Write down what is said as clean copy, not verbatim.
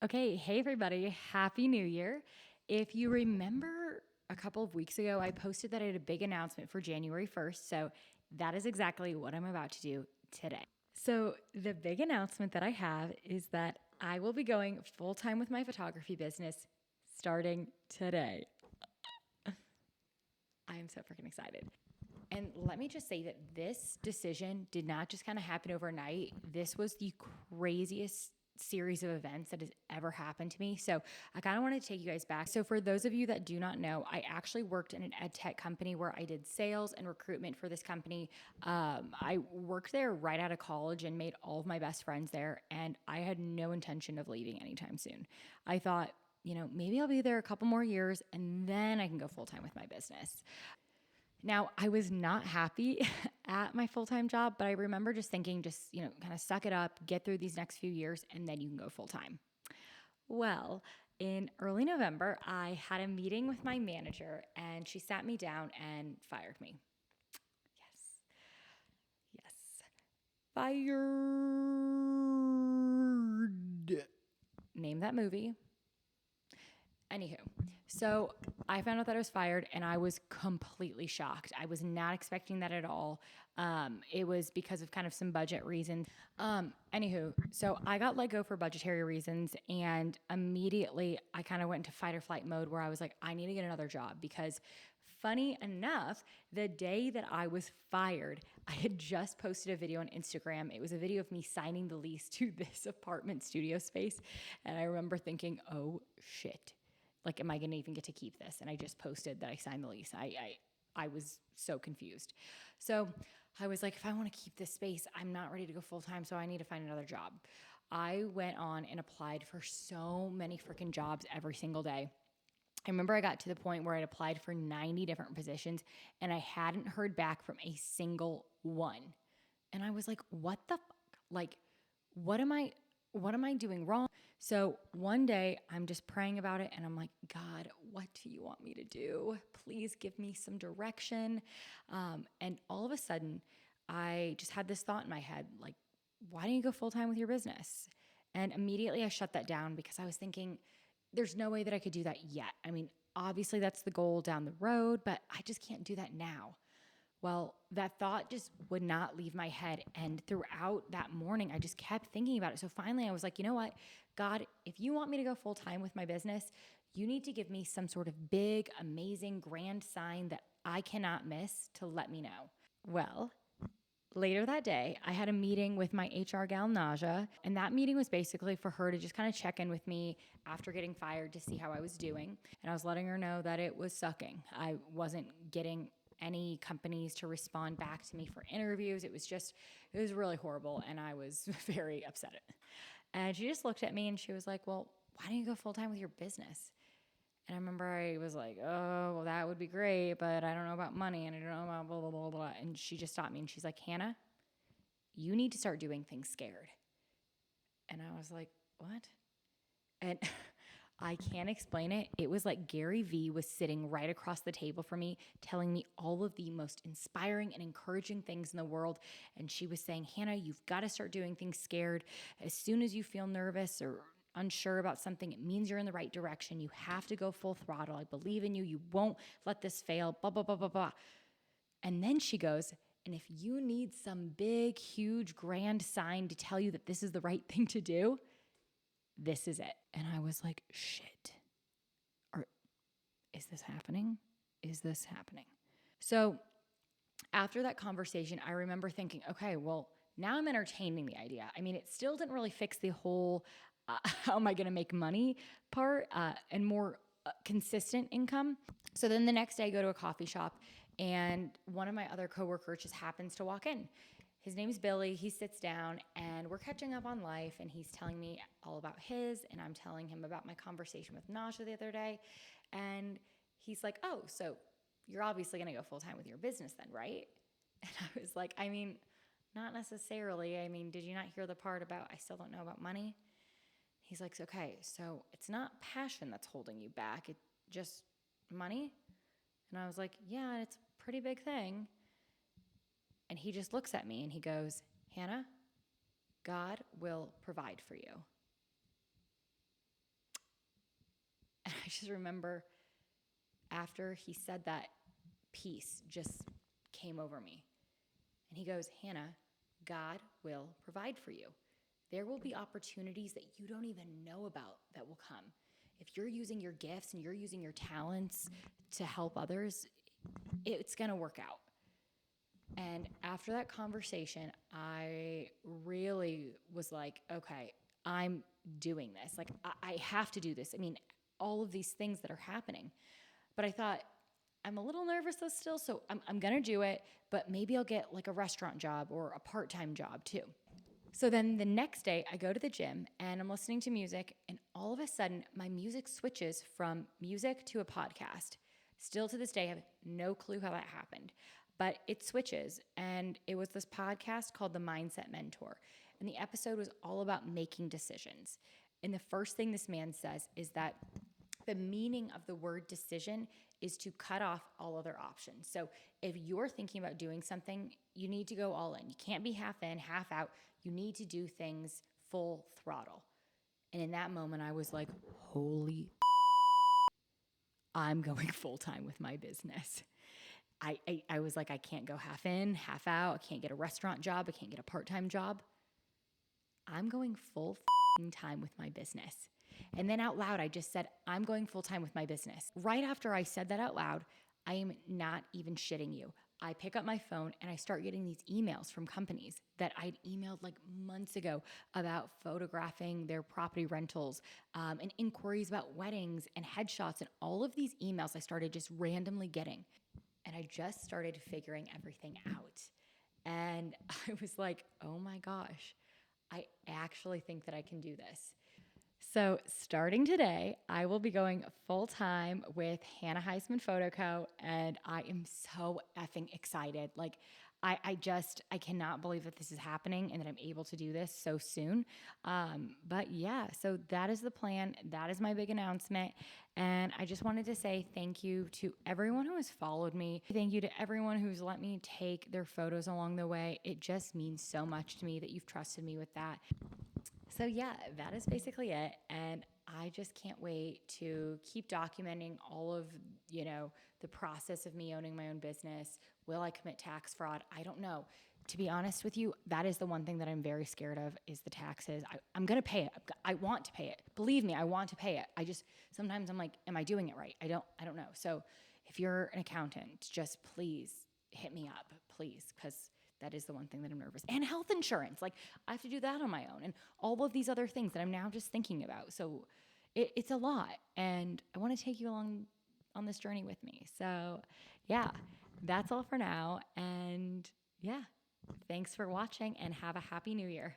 Okay, hey everybody, Happy New Year. If you remember a couple of weeks ago, I posted that I had a big announcement for January 1st. So that is exactly what I'm about to do today. So, the big announcement that I have is that I will be going full time with my photography business starting today. I am so freaking excited. And let me just say that this decision did not just kind of happen overnight. This was the craziest series of events that has ever happened to me. So I kind of want to take you guys back. So for those of you that do not know, I actually worked in an ed tech company where I did sales and recruitment for this company. I worked there right out of college and made all of my best friends there. And I had no intention of leaving anytime soon. I thought, maybe I'll be there a couple more years and then I can go full time with my business. Now, I was not happy at my full time job, but I remember just thinking, kind of suck it up, get through these next few years, and then you can go full time. Well, in early November, I had a meeting with my manager, and she sat me down and fired me. Yes, yes, fired. Name that movie. Anywho, so I found out that I was fired and I was completely shocked. I was not expecting that at all. It was because of kind of some budget reasons. Anywho, so I got let go for budgetary reasons, and immediately I kind of went into fight or flight mode where I was like, I need to get another job because funny enough, the day that I was fired, I had just posted a video on Instagram. It was a video of me signing the lease to this apartment studio space. And I remember thinking, oh shit, like, am I going to even get to keep this? And I just posted that I signed the lease. I was so confused. So I was like, if I want to keep this space, I'm not ready to go full time, so I need to find another job. I went on and applied for so many freaking jobs every single day. I remember I got to the point where I'd applied for 90 different positions and I hadn't heard back from a single one. And I was like, what the fuck? Like, what am I doing wrong? So one day I'm just praying about it and I'm like, God, what do you want me to do? Please give me some direction. And all of a sudden, I just had this thought in my head, like, why don't you go full time with your business? And immediately I shut that down because I was thinking, there's no way that I could do that yet. I mean, obviously that's the goal down the road, but I just can't do that now. Well, that thought just would not leave my head. And throughout that morning, I just kept thinking about it. So finally, I was like, you know what? God, if you want me to go full time with my business, you need to give me some sort of big, amazing, grand sign that I cannot miss to let me know. Well, later that day, I had a meeting with my HR gal, Naja, and that meeting was basically for her to just kind of check in with me after getting fired to see how I was doing. And I was letting her know that it was sucking. I wasn't getting any companies to respond back to me for interviews. It was really horrible, and I was very upset. And she just looked at me and she was like, well, why don't you go full time with your business? And I remember I was like, oh, well, that would be great, but I don't know about money and I don't know about blah, blah, blah, blah. And she just stopped me and she's like, Hannah, you need to start doing things scared. And I was like, what? And I can't explain it. It was like Gary Vee was sitting right across the table from me, telling me all of the most inspiring and encouraging things in the world. And she was saying, Hannah, you've got to start doing things scared. As soon as you feel nervous or unsure about something, it means you're in the right direction. You have to go full throttle. I believe in you. You won't let this fail, blah, blah, blah, blah, blah. And then she goes, and if you need some big, huge, grand sign to tell you that this is the right thing to do, this is it. And I was like, shit. Or is this happening? Is this happening? So after that conversation, I remember thinking, okay, well, now I'm entertaining the idea. I mean, it still didn't really fix the whole how am I going to make money part and more consistent income. So then the next day I go to a coffee shop and one of my other coworkers just happens to walk in. His name's Billy. He sits down and we're catching up on life and he's telling me all about his and I'm telling him about my conversation with Nasha the other day. And he's like, oh, so you're obviously going to go full time with your business then, right? And I was like, I mean, not necessarily. I mean, did you not hear the part about I still don't know about money? He's like, okay, so it's not passion that's holding you back. It's just money. And I was like, yeah, it's a pretty big thing. And he just looks at me and he goes, Hannah, God will provide for you. I just remember after he said that, peace just came over me. And he goes, Hannah, God will provide for you. There will be opportunities that you don't even know about that will come. If you're using your gifts and you're using your talents to help others, it's going to work out. And after that conversation, I really was like, okay, I'm doing this. Like, I have to do this. I mean, all of these things that are happening. But I thought, I'm a little nervous though still, so I'm going to do it, but maybe I'll get like a restaurant job or a part-time job too. So then the next day, I go to the gym and I'm listening to music, and all of a sudden, my music switches from music to a podcast. Still to this day, I have no clue how that happened, but it switches. And it was this podcast called The Mindset Mentor. And the episode was all about making decisions. And the first thing this man says is that the meaning of the word decision is to cut off all other options. So if you're thinking about doing something, you need to go all in. You can't be half in, half out. You need to do things full throttle. And in that moment, I was like, holy, I'm going full time with my business. I was like, I can't go half in, half out. I can't get a restaurant job. I can't get a part-time job. I'm going full time with my business. And then out loud, I just said, I'm going full time with my business. Right after I said that out loud, I am not even shitting you. I pick up my phone and I start getting these emails from companies that I'd emailed like months ago about photographing their property rentals, and inquiries about weddings and headshots, and all of these emails I started just randomly getting. And I just started figuring everything out. And I was like, oh my gosh, I actually think that I can do this. So starting today, I will be going full-time with Hannah Heisman Photo Co. And I am so effing excited. Like, I cannot believe that this is happening and that I'm able to do this so soon. But yeah, so that is the plan. That is my big announcement. And I just wanted to say thank you to everyone who has followed me. Thank you to everyone who's let me take their photos along the way. It just means so much to me that you've trusted me with that. So yeah, that is basically it. And I just can't wait to keep documenting all of, the process of me owning my own business. Will I commit tax fraud? I don't know. To be honest with you, that is the one thing that I'm very scared of is the taxes. I'm going to pay it. I want to pay it. Believe me, I want to pay it. Sometimes I'm like, am I doing it right? I don't know. So if you're an accountant, just please hit me up, please, because that is the one thing that I'm nervous. And health insurance. Like, I have to do that on my own. And all of these other things that I'm now just thinking about. So it's a lot. And I want to take you along on this journey with me. So yeah, that's all for now. And yeah, thanks for watching and have a happy new year.